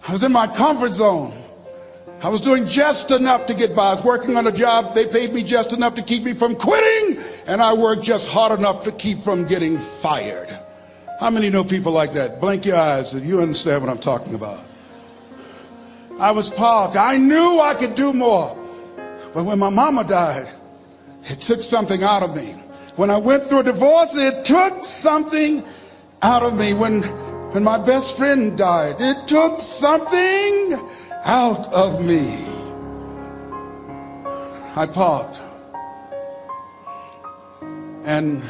I was in my comfort zone. I was doing just enough to get by. I was working on a job. They paid me just enough to keep me from quitting, and I worked just hard enough to keep from getting fired. How many know people like that? Blink your eyes if you understand what I'm talking about. I was parked. I knew I could do more. But when my mama died, it took something out of me. When I went through a divorce, it took something out of me. When my best friend died, it took something out of me. I parked. And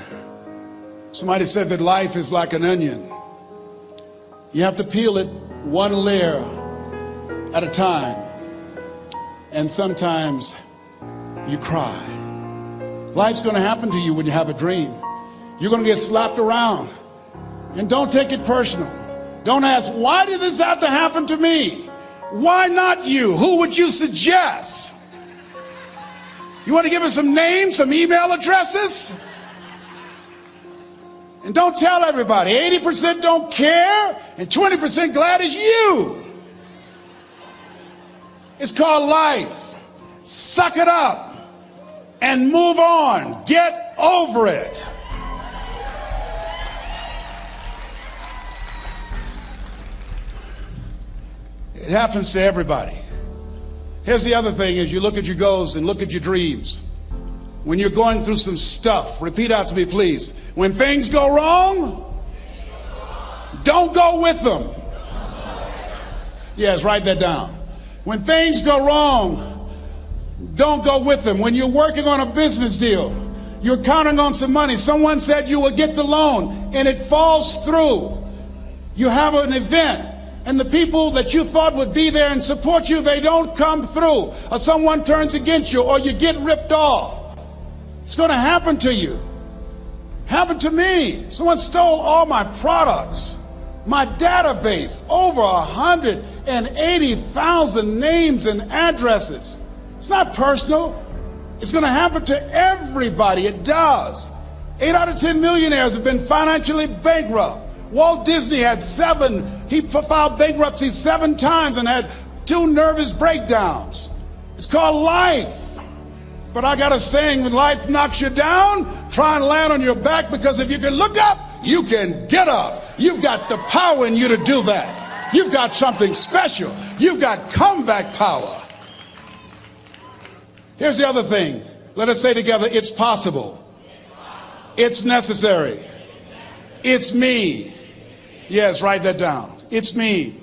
somebody said that life is like an onion. You have to peel it one layer at a time. And sometimes you cry. Life's going to happen to you when you have a dream. You're going to get slapped around. And don't take it personal. Don't ask, why did this have to happen to me? Why not you? Who would you suggest? You want to give us some names, some email addresses? And don't tell everybody. 80% don't care and 20% glad it's you. It's called life. Suck it up and move on. Get over it. It happens to everybody. Here's the other thing: is you look at your goals and look at your dreams. When you're going through some stuff, repeat after me, please. When things go wrong, don't go with them. Yes, write that down. When things go wrong, don't go with them. When you're working on a business deal, you're counting on some money. Someone said you will get the loan and it falls through. You have an event and the people that you thought would be there and support you, they don't come through. Or someone turns against you, or you get ripped off. It's going to happen to you. Happened to me. Someone stole all my products, my database, over 180,000 names and addresses. It's not personal. It's going to happen to everybody. It does. 8 out of 10 millionaires have been financially bankrupt. Walt Disney had he filed bankruptcy 7 times and had 2 nervous breakdowns. It's called life. But I got a saying: when life knocks you down, try and land on your back, because if you can look up, you can get up. You've got the power in you to do that. You've got something special. You've got comeback power. Here's the other thing. Let us say together, it's possible. It's necessary. It's me. Yes, write that down. It's me.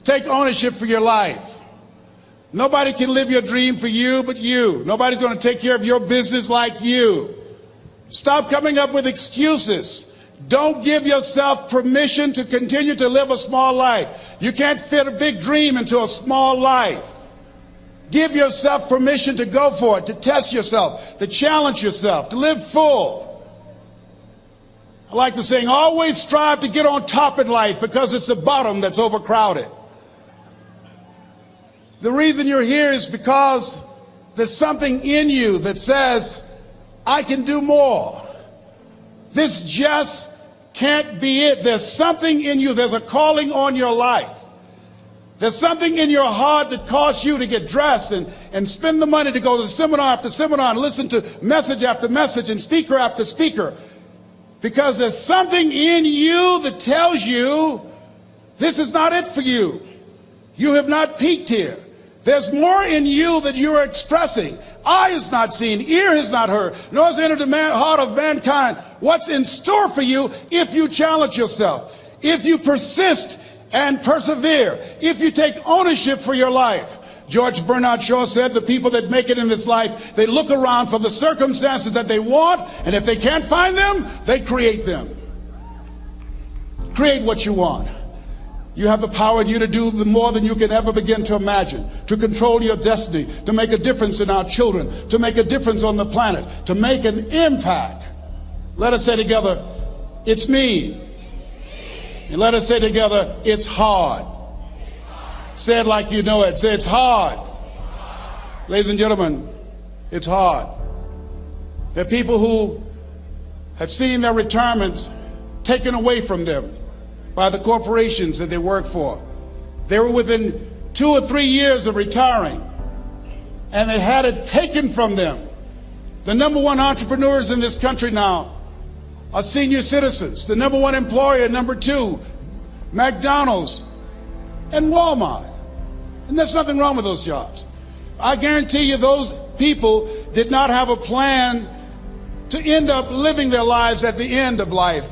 Take ownership for your life. Nobody can live your dream for you but you. Nobody's going to take care of your business like you. Stop coming up with excuses. Don't give yourself permission to continue to live a small life. You can't fit a big dream into a small life. Give yourself permission to go for it, to test yourself, to challenge yourself, to live full. I like the saying, always strive to get on top in life, because it's the bottom that's overcrowded. The reason you're here is because there's something in you that says, I can do more. This just can't be it. There's something in you. There's a calling on your life. There's something in your heart that caused you to get dressed and spend the money to go to seminar after seminar and listen to message after message and speaker after speaker. Because there's something in you that tells you this is not it for you. You have not peaked here. There's more in you that you are expressing. Eye has not seen, ear has not heard, nor has entered the heart of mankind what's in store for you if you challenge yourself, if you persist and persevere, if you take ownership for your life. George Bernard Shaw said the people that make it in this life, they look around for the circumstances that they want, and if they can't find them, they create them. Create what you want. You have the power in you to do more than you can ever begin to imagine, to control your destiny, to make a difference in our children, to make a difference on the planet, to make an impact. Let us say together, it's me. And let us say together, it's hard. Say it like you know it. Say, it's hard. Ladies and gentlemen, it's hard. There are people who have seen their retirements taken away from them by the corporations that they work for. They were within 2 or 3 years of retiring, and they had it taken from them. The number one entrepreneurs in this country now are senior citizens. The number one employer, number two, McDonald's and Walmart. And there's nothing wrong with those jobs. I guarantee you those people did not have a plan to end up living their lives at the end of life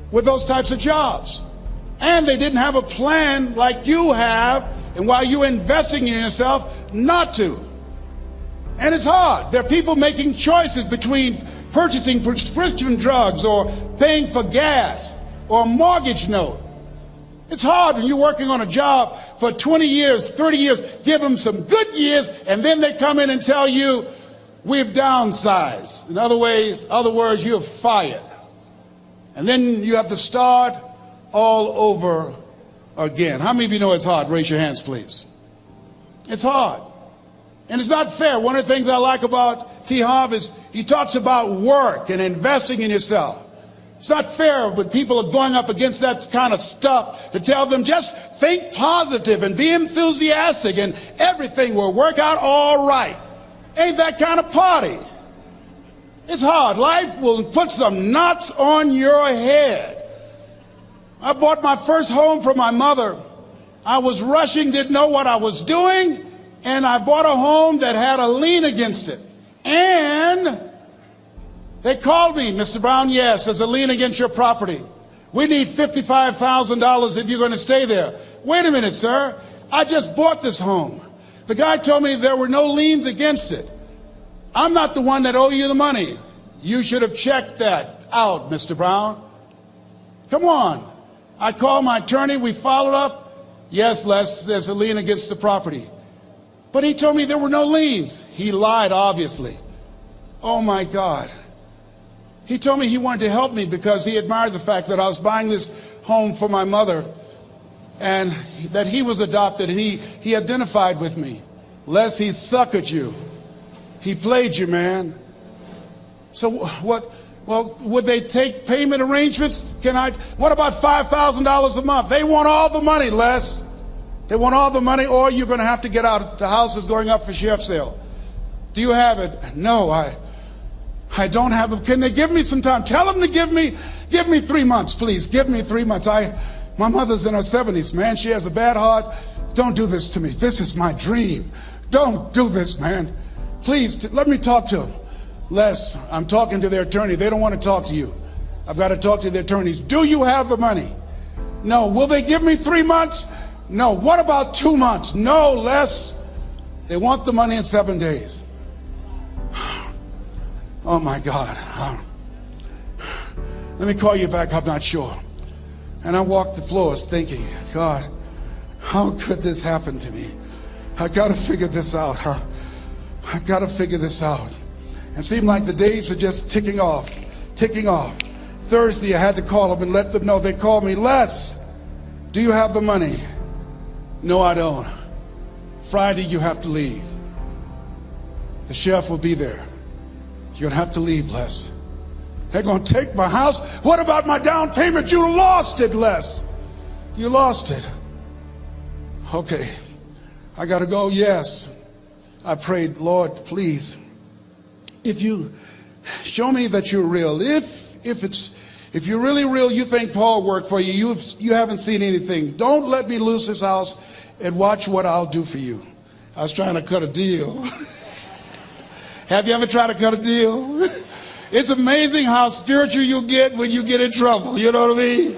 with those types of jobs. And they didn't have a plan like you have, and while you're investing in yourself, not to. And it's hard. There are people making choices between purchasing prescription drugs or paying for gas or a mortgage note. It's hard when you're working on a job for 20 years, 30 years, give them some good years, and then they come in and tell you, we've downsized. In other words, you're fired. And then you have to start all over again. How many of you know it's hard? Raise your hands, please. It's hard. And it's not fair. One of the things I like about T. Harv is he talks about work and investing in yourself. It's not fair when people are going up against that kind of stuff to tell them just think positive and be enthusiastic and everything will work out all right. Ain't that kind of party. It's hard. Life will put some knots on your head. I bought my first home for my mother. I was rushing, didn't know what I was doing, and I bought a home that had a lien against it. And they called me, Mr. Brown, yes, there's a lien against your property. We need $55,000 if you're going to stay there. Wait a minute, sir. I just bought this home. The guy told me there were no liens against it. I'm not the one that owe you the money. You should have checked that out, Mr. Brown. Come on. I called my attorney. We followed up. Yes, Les, there's a lien against the property. But he told me there were no liens. He lied, obviously. Oh, my God. He told me he wanted to help me because he admired the fact that I was buying this home for my mother and that he was adopted, and he identified with me. Les, he suckered you. He played you, man. So what? Well, would they take payment arrangements? What about $5,000 a month? They want all the money, Les. They want all the money, or you're going to have to get out. The house is going up for sheriff's sale. Do you have it? No, I don't have it. Can they give me some time? Tell them to give me 3 months, please. Give me 3 months. My mother's in her 70s, man. She has a bad heart. Don't do this to me. This is my dream. Don't do this, man. Please, let me talk to them. Les, I'm talking to their attorney. They don't want to talk to you. I've got to talk to their attorneys. Do you have the money? No. Will they give me 3 months? No. What about 2 months? No, Les. They want the money in 7 days. Oh, my God. Let me call you back. I'm not sure. And I walked the floors thinking, God, how could this happen to me? I got to figure this out. I got to figure this out. And it seemed like the days were just ticking off. Thursday, I had to call them and let them know. They called me, Les, do you have the money? No, I don't. Friday, you have to leave. The sheriff will be there. You're going to have to leave, Les. They're going to take my house. What about my down payment? You lost it, Les. You lost it. Okay. I got to go. Yes. I prayed, Lord, please, if you show me that you're real, if you're really real, you think Paul worked for you, you haven't seen anything. Don't let me lose this house and watch what I'll do for you. I was trying to cut a deal. Have you ever tried to cut a deal? It's amazing how spiritual you get when you get in trouble. You know what I mean?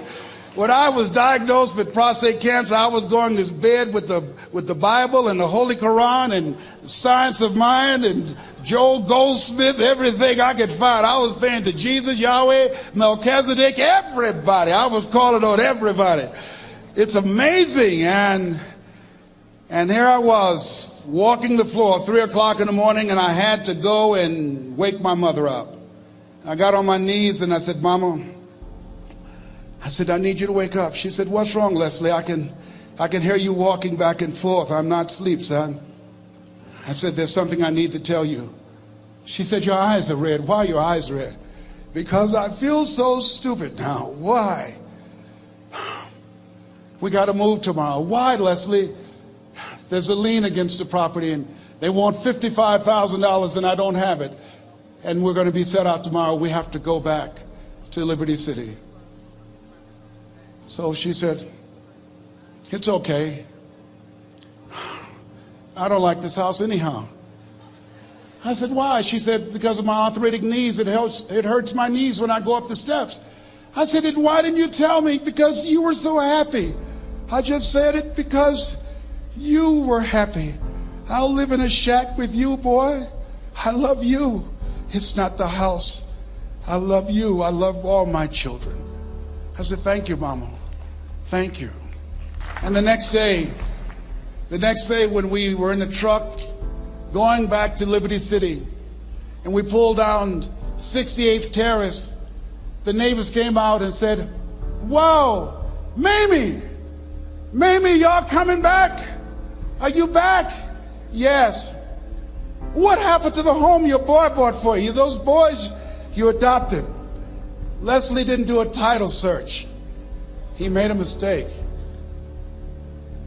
When I was diagnosed with prostate cancer, I was going to bed with the Bible and the Holy Quran and Science of Mind and Joel Goldsmith, everything I could find. I was paying to Jesus, Yahweh, Melchizedek, everybody. I was calling on everybody. It's amazing. And here I was walking the floor, 3 o'clock in the morning, and I had to go and wake my mother up. I got on my knees and I said, Mama, I need you to wake up. She said, what's wrong, Leslie? I can hear you walking back and forth. I'm not asleep, son. I said, there's something I need to tell you. She said, your eyes are red. Why are your eyes red? Because I feel so stupid now. Why? We got to move tomorrow. Why, Leslie? There's a lien against the property, and they want $55,000, and I don't have it. And we're going to be set out tomorrow. We have to go back to Liberty City. So she said, it's okay. I don't like this house anyhow. I said, why? She said, because of my arthritic knees. It hurts my knees when I go up the steps. I said, and why didn't you tell me? Because you were so happy. I just said it because you were happy. I'll live in a shack with you, boy. I love you. It's not the house. I love you. I love all my children. I said, thank you, Mama. Thank you. And the next day when we were in the truck going back to Liberty City, and we pulled down 68th Terrace, the neighbors came out and said, wow, Mamie, y'all coming back? Are you back? Yes. What happened to the home your boy bought for you? Those boys you adopted. Leslie didn't do a title search. He made a mistake.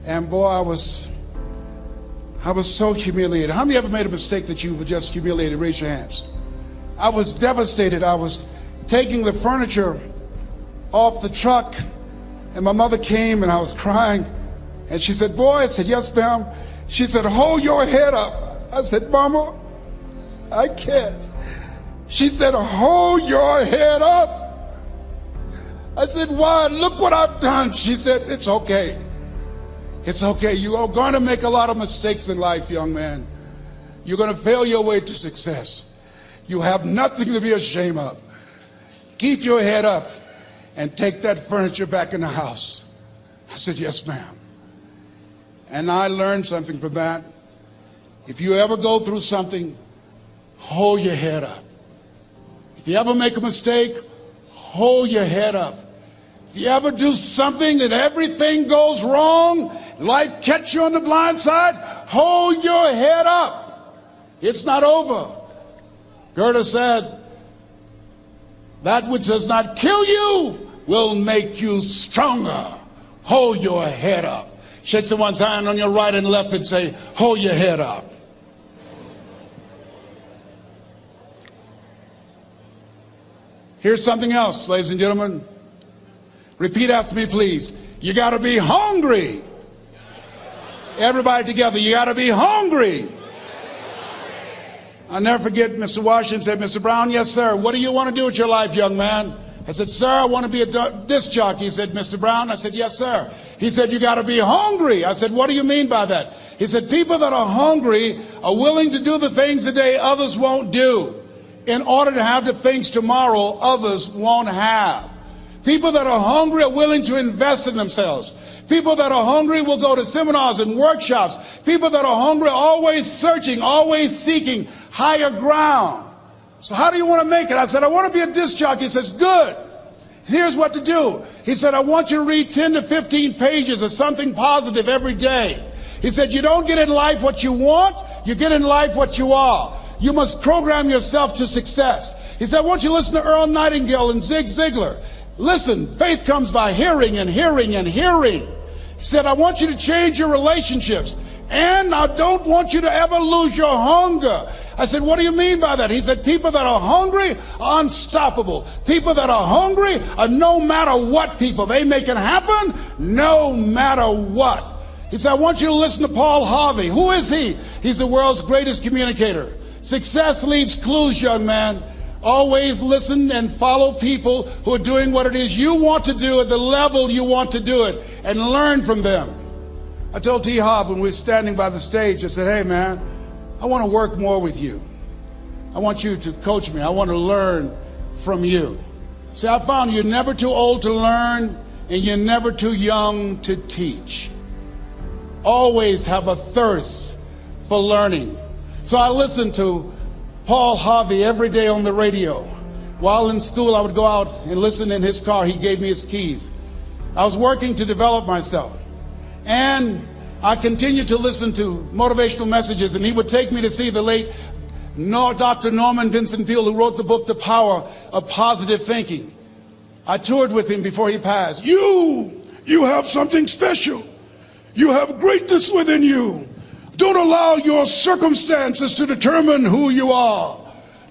And boy, I was so humiliated. How many ever made a mistake that you were just humiliated? Raise your hands. I was devastated. I was taking the furniture off the truck, and my mother came, and I was crying. And she said, boy, I said, yes, ma'am. She said, hold your head up. I said, Mama, I can't. She said, hold your head up. I said, why? Look what I've done. She said, it's okay. It's okay. You are going to make a lot of mistakes in life, young man. You're going to fail your way to success. You have nothing to be ashamed of. Keep your head up and take that furniture back in the house. I said, yes, ma'am. And I learned something from that. If you ever go through something, hold your head up. If you ever make a mistake, hold your head up. If you ever do something that everything goes wrong, life catch you on the blind side, hold your head up. It's not over. Goethe said, that which does not kill you will make you stronger. Hold your head up. Shake someone's hand on your right and left and say, hold your head up. Here's something else, ladies and gentlemen. Repeat after me, please. You got to be hungry. Everybody together, you got to be hungry. I'll never forget Mr. Washington said, Mr. Brown, yes, sir. What do you want to do with your life, young man? I said, sir, I want to be a disc jockey. He said, Mr. Brown? I said, yes, sir. He said, you got to be hungry. I said, what do you mean by that? He said, people that are hungry are willing to do the things today others won't do in order to have the things tomorrow others won't have. People that are hungry are willing to invest in themselves. People that are hungry will go to seminars and workshops. People that are hungry are always searching, always seeking higher ground. So how do you want to make it? I said, I want to be a disc jockey. He says, good. Here's what to do. He said, I want you to read 10 to 15 pages of something positive every day. He said, you don't get in life what you want, you get in life what you are. You must program yourself to success. He said, I want you to listen to Earl Nightingale and Zig Ziglar. Listen, faith comes by hearing and hearing and hearing. He said, I want you to change your relationships. And I don't want you to ever lose your hunger. I said, what do you mean by that? He said, people that are hungry are unstoppable. People that are hungry are no matter what people. They make it happen no matter what. He said, I want you to listen to Paul Harvey. Who is he? He's the world's greatest communicator. Success leaves clues, young man. Always listen and follow people who are doing what it is you want to do at the level you want to do it, and learn from them. I told T. Hobb when we were standing by the stage, I said, hey man, I want to work more with you. I want you to coach me. I want to learn from you. See, I found you're never too old to learn and you're never too young to teach. Always have a thirst for learning. So I listened to Paul Harvey every day on the radio. While in school, I would go out and listen in his car. He gave me his keys. I was working to develop myself. And I continued to listen to motivational messages, and he would take me to see the late Dr. Norman Vincent Peale, who wrote the book, The Power of Positive Thinking. I toured with him before he passed. You You have something special. You have greatness within you. Don't allow your circumstances to determine who you are.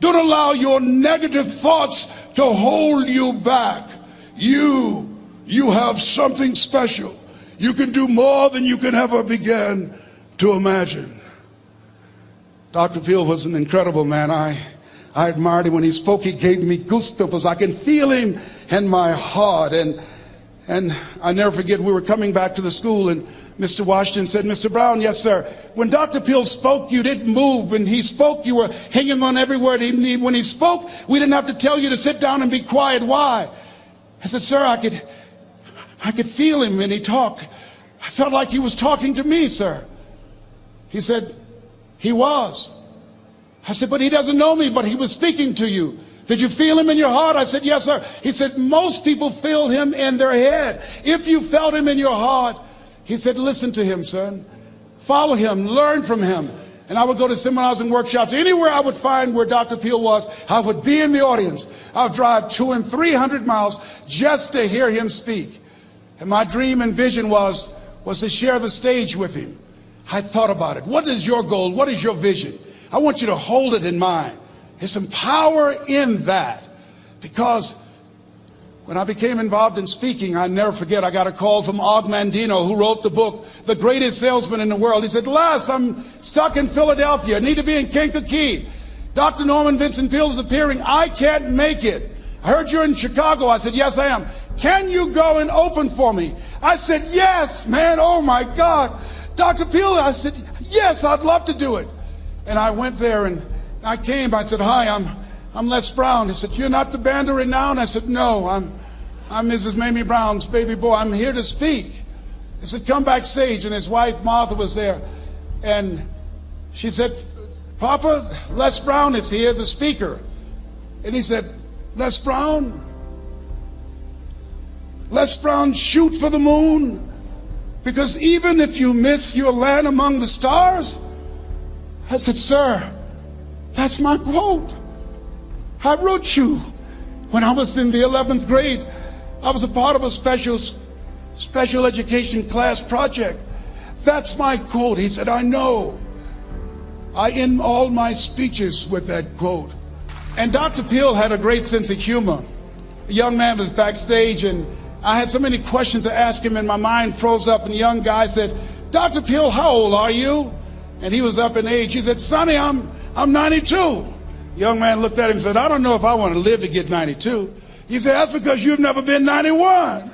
Don't allow your negative thoughts to hold you back. You have something special. You can do more than you can ever begin to imagine. Dr. Peel was an incredible man. I admired him. When he spoke, he gave me goosebumps. I can feel him in my heart. And I never forget, we were coming back to the school, and Mr. Washington said, Mr. Brown, yes, sir. When Dr. Peel spoke, you didn't move. When he spoke, you were hanging on every word. When he spoke, we didn't have to tell you to sit down and be quiet. Why? I said, sir, I could feel him when he talked. I felt like he was talking to me, sir. He said, he was. I said, but he doesn't know me, but he was speaking to you. Did you feel him in your heart? I said, yes, sir. He said, most people feel him in their head. If you felt him in your heart, he said, listen to him, son. Follow him, learn from him. And I would go to seminars and workshops. Anywhere I would find where Dr. Peel was, I would be in the audience. I would drive 200 and 300 miles just to hear him speak. And my dream and vision was to share the stage with him. I thought about it. What is your goal? What is your vision? I want you to hold it in mind. There's some power in that. Because when I became involved in speaking, I never forget, I got a call from Og Mandino, who wrote the book, The Greatest Salesman in the World. He said, Les, I'm stuck in Philadelphia. I need to be in Kankakee. Dr. Norman Vincent Peale is appearing. I can't make it. I heard you're in Chicago. I said, yes, I am. Can you go and open for me? I said, yes, man. Oh, my God. Dr. Peale, I said, yes, I'd love to do it. And I went there and I came. I said, hi, I'm Les Brown. He said, you're not the band of renown? I said, no, I'm Mrs. Mamie Brown's baby boy. I'm here to speak. He said, come backstage. And his wife, Martha, was there. And she said, Papa, Les Brown is here, the speaker. And he said, Les Brown, shoot for the moon. Because even if you miss your land among the stars. I said, sir, that's my quote. I wrote you when I was in the 11th grade. I was a part of a special education class project. That's my quote. He said, I know. I end all my speeches with that quote. And Dr. Peel had a great sense of humor. A young man was backstage, and I had so many questions to ask him, and my mind froze up, and the young guy said, Dr. Peel, how old are you? And he was up in age. He said, Sonny, I'm 92. The young man looked at him and said, I don't know if I want to live to get 92. He said, that's because you've never been 91.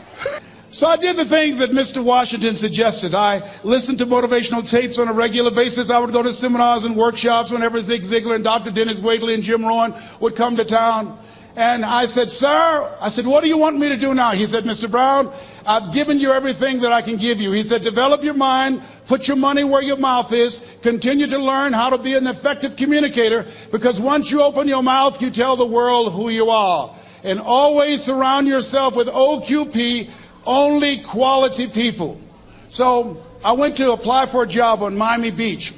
So I did the things that Mr. Washington suggested. I listened to motivational tapes on a regular basis. I would go to seminars and workshops whenever Zig Ziglar and Dr. Dennis Wagley and Jim Rohn would come to town. And I said, sir, what do you want me to do now? He said, Mr. Brown, I've given you everything that I can give you. He said, develop your mind, put your money where your mouth is, continue to learn how to be an effective communicator, because once you open your mouth, you tell the world who you are. And always surround yourself with OQP, only quality people. So I went to apply for a job on Miami Beach.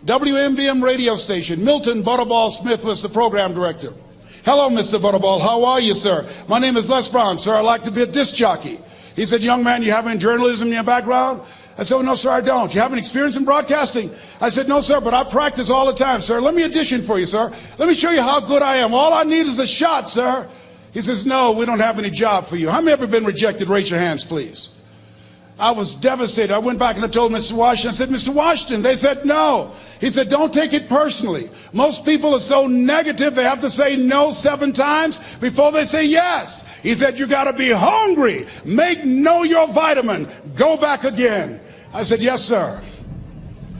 WMBM radio station. Milton Butterball Smith was the program director. Hello, Mr. Butterball. How are you, sir? My name is Les Brown, sir. I'd like to be a disc jockey. He said, young man, you have any journalism in your background? I said, oh, no, sir, I don't. You have any experience in broadcasting? I said, no, sir, but I practice all the time, sir. Let me audition for you, sir. Let me show you how good I am. All I need is a shot, sir. He says, no, we don't have any job for you. How many ever been rejected? Raise your hands, please. I was devastated. I went back and I told Mr. Washington, I said, Mr. Washington, they said no. He said, don't take it personally. Most people are so negative, they have to say no 7 times before they say yes. He said, you got to be hungry. Know your vitamin. Go back again. I said, yes, sir.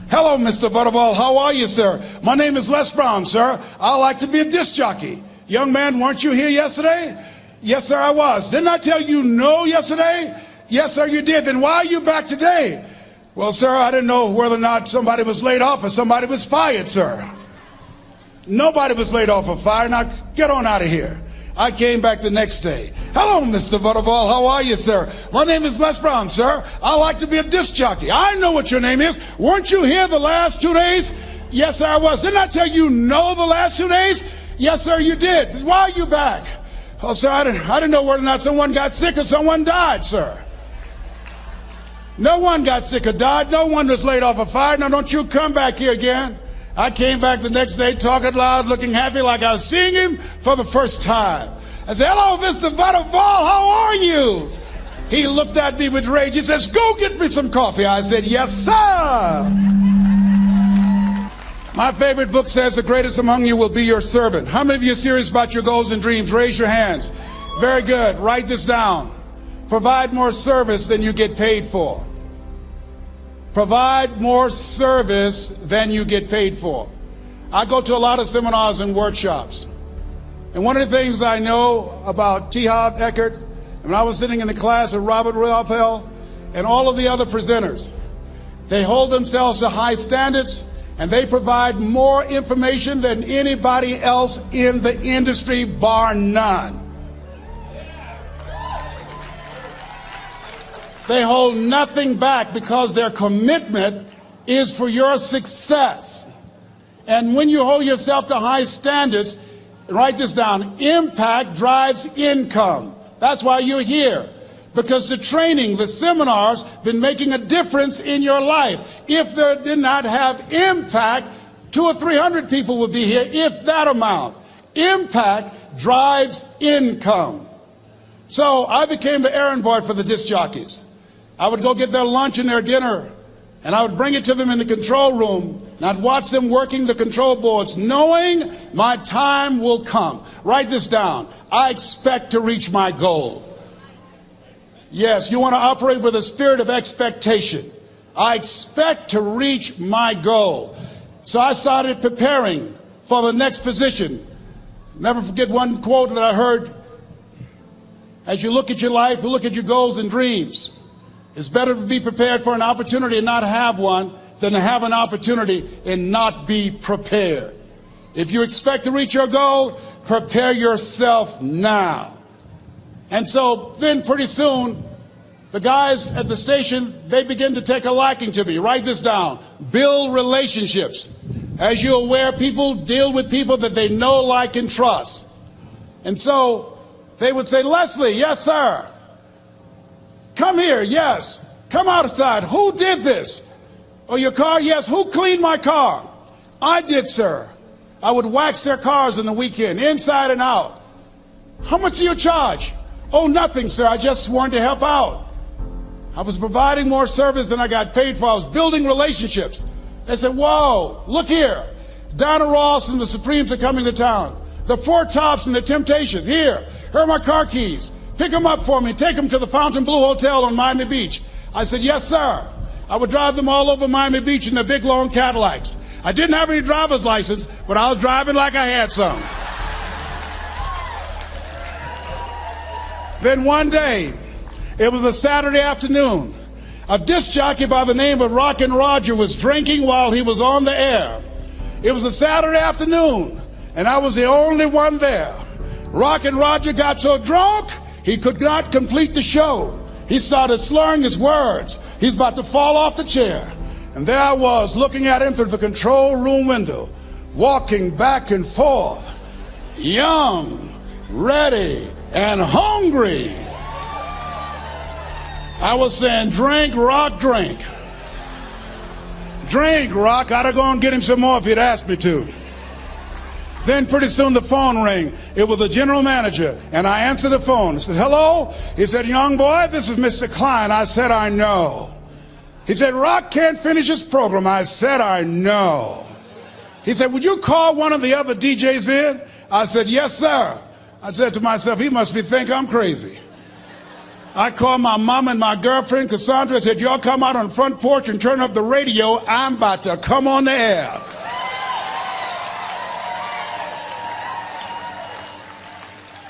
Hello, Mr. Butterball. How are you, sir? My name is Les Brown, sir. I like to be a disc jockey. Young man, weren't you here yesterday? Yes, sir, I was. Didn't I tell you no yesterday? Yes, sir, you did. Then why are you back today? Well, sir, I didn't know whether or not somebody was laid off or somebody was fired, sir. Nobody was laid off or fired. Now, get on out of here. I came back the next day. Hello, Mr. Butterball. How are you, sir? My name is Les Brown, sir. I like to be a disc jockey. I know what your name is. Weren't you here the last 2 days? Yes, sir, I was. Didn't I tell you no the last 2 days? Yes, sir, you did. Why are you back? Oh, sir, I didn't know whether or not someone got sick or someone died, sir. No one got sick or died. No one was laid off a fire. Now don't you come back here again. I came back the next day talking loud, looking happy like I was seeing him for the first time. I said, hello, Mr. Butterball, how are you? He looked at me with rage. He says, go get me some coffee. I said, yes, sir. My favorite book says the greatest among you will be your servant. How many of you are serious about your goals and dreams? Raise your hands. Very good. Write this down. Provide more service than you get paid for. Provide more service than you get paid for. I go to a lot of seminars and workshops. And one of the things I know about T. Harv Eckert, when I was sitting in the class with Robert Ruppel and all of the other presenters, they hold themselves to high standards and they provide more information than anybody else in the industry, bar none. They hold nothing back because their commitment is for your success. And when you hold yourself to high standards, write this down, impact drives income. That's why you're here. Because the training, the seminars, been making a difference in your life. If they did not have impact, 200 or 300 people would be here, if that amount. Impact drives income. So I became the errand boy for the disc jockeys. I would go get their lunch and their dinner, and I would bring it to them in the control room, and I'd watch them working the control boards, knowing my time will come. Write this down. I expect to reach my goal. Yes, you want to operate with a spirit of expectation. I expect to reach my goal. So I started preparing for the next position. Never forget one quote that I heard. As you look at your life, you look at your goals and dreams. It's better to be prepared for an opportunity and not have one than to have an opportunity and not be prepared. If you expect to reach your goal, prepare yourself now. And so then pretty soon, the guys at the station, they begin to take a liking to me. Write this down. Build relationships. As you're aware, people deal with people that they know, like, and trust. And so they would say, Leslie, yes, sir. Come here, yes. Come outside. Who did this? Oh, your car? Yes. Who cleaned my car? I did, sir. I would wax their cars on the weekend, inside and out. How much do you charge? Oh, nothing, sir. I just wanted to help out. I was providing more service than I got paid for. I was building relationships. They said, whoa, look here. Donna Ross and the Supremes are coming to town. The Four Tops and the Temptations. Here are my car keys. Pick them up for me. Take them to the Fontainebleau Hotel on Miami Beach. I said, yes, sir. I would drive them all over Miami Beach in their big, long Cadillacs. I didn't have any driver's license, but I was driving like I had some. Then one day, it was a Saturday afternoon, a disc jockey by the name of Rockin' Roger was drinking while he was on the air. It was a Saturday afternoon, and I was the only one there. Rockin' Roger got so drunk, he could not complete the show. He started slurring his words. He's about to fall off the chair. And there I was, looking at him through the control room window, walking back and forth, young, ready, and hungry. I was saying, drink, Rock, drink. Drink, Rock. I'd have gone and get him some more if he'd asked me to. Then pretty soon the phone rang. It was the general manager, and I answered the phone. I said, hello? He said, young boy, this is Mr. Klein. I said, I know. He said, Rock can't finish his program. I said, I know. He said, would you call one of the other DJs in? I said, yes, sir. I said to myself, he must be think I'm crazy. I called my mom and my girlfriend, Cassandra. I said, y'all come out on the front porch and turn up the radio. I'm about to come on the air.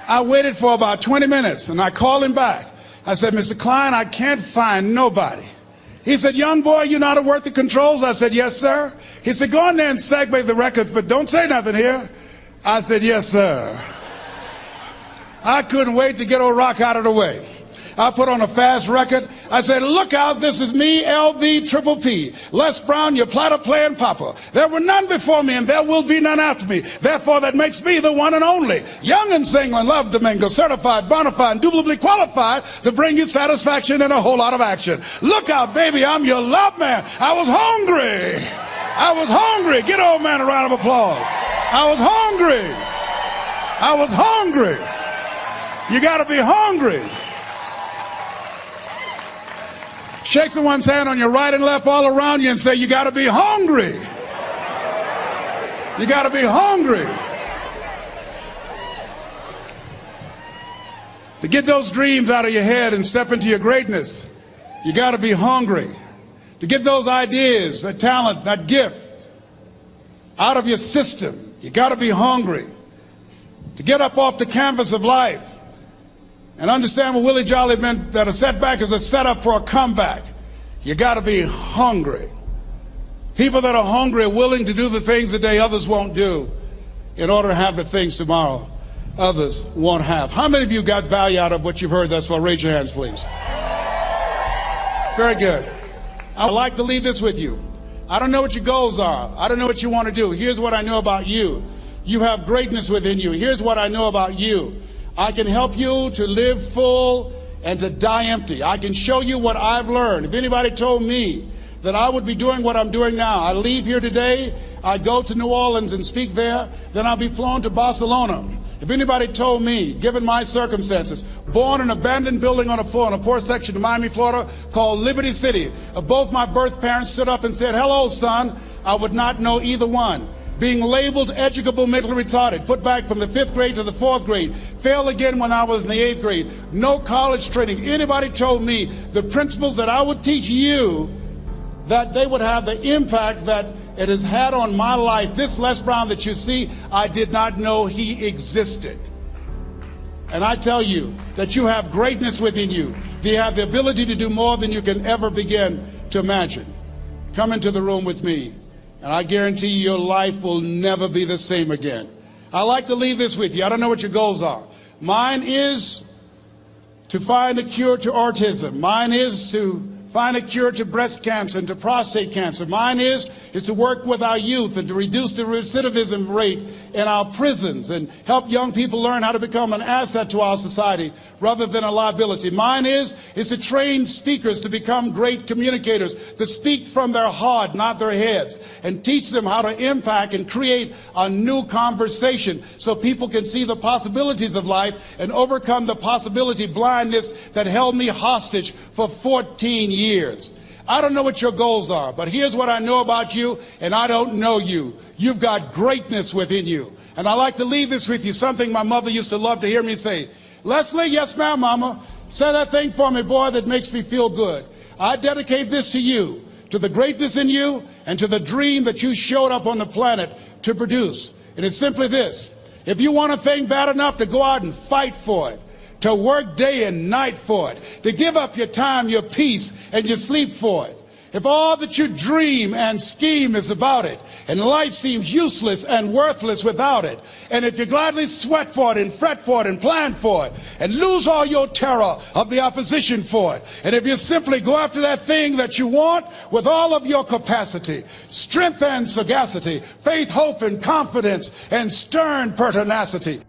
I waited for about 20 minutes, and I called him back. I said, Mr. Klein, I can't find nobody. He said, young boy, you know how to work the controls? I said, yes, sir. He said, go in there and segue the records, but don't say nothing here. I said, yes, sir. I couldn't wait to get old Rock out of the way. I put on a fast record. I said, look out, this is me, LB Triple P. Les Brown, your platter playing papa. There were none before me and there will be none after me. Therefore, that makes me the one and only. Young and single and love Domingo, certified, bona fide, indubitably qualified to bring you satisfaction and a whole lot of action. Look out, baby, I'm your love man. I was hungry. I was hungry. Get old man a round of applause. I was hungry. I was hungry. You got to be hungry. Shake someone's hand on your right and left all around you and say, you got to be hungry. You got to be hungry. To get those dreams out of your head and step into your greatness, you got to be hungry. To get those ideas, that talent, that gift out of your system, you got to be hungry. To get up off the canvas of life and understand what Willie Jolly meant, that a setback is a setup for a comeback, you got to be hungry. People that are hungry are willing to do the things today others won't do in order to have the things tomorrow others won't have. How many of you got value out of what you've heard thus far? Raise your hands, please. Very good. I'd like to leave this with you. I don't know what your goals are. I don't know what you want to do. Here's what I know about you. You have greatness within you. Here's what I know about you. I can help you to live full and to die empty. I can show you what I've learned. If anybody told me that I would be doing what I'm doing now, I leave here today, I go to New Orleans and speak there, then I'll be flown to Barcelona. If anybody told me, given my circumstances, born in an abandoned building on a poor section of Miami, Florida, called Liberty City, if both my birth parents stood up and said, hello, son, I would not know either one. Being labeled educable mentally retarded, put back from the 5th grade to the 4th grade, failed again when I was in the 8th grade, no college training. Anybody told me the principles that I would teach you, that they would have the impact that it has had on my life. This Les Brown that you see, I did not know he existed. And I tell you that you have greatness within you. You have the ability to do more than you can ever begin to imagine. Come into the room with me, and I guarantee you your life will never be the same again. I like to leave this with you. I don't know what your goals are. Mine is to find a cure to autism. Mine is to find a cure to breast cancer and to prostate cancer. Mine is to work with our youth and to reduce the recidivism rate in our prisons and help young people learn how to become an asset to our society rather than a liability. Mine is to train speakers to become great communicators, to speak from their heart, not their heads, and teach them how to impact and create a new conversation so people can see the possibilities of life and overcome the possibility blindness that held me hostage for 14 years. I don't know what your goals are, but here's what I know about you, and I don't know you. You've got greatness within you. And I like to leave this with you, something my mother used to love to hear me say. Leslie, yes ma'am, mama, say that thing for me, boy, that makes me feel good. I dedicate this to you, to the greatness in you, and to the dream that you showed up on the planet to produce. And it's simply this: if you want a thing bad enough to go out and fight for it, to work day and night for it, to give up your time, your peace, and your sleep for it. If all that you dream and scheme is about it, and life seems useless and worthless without it, and if you gladly sweat for it and fret for it and plan for it, and lose all your terror of the opposition for it, and if you simply go after that thing that you want with all of your capacity, strength and sagacity, faith, hope, and confidence, and stern pertinacity,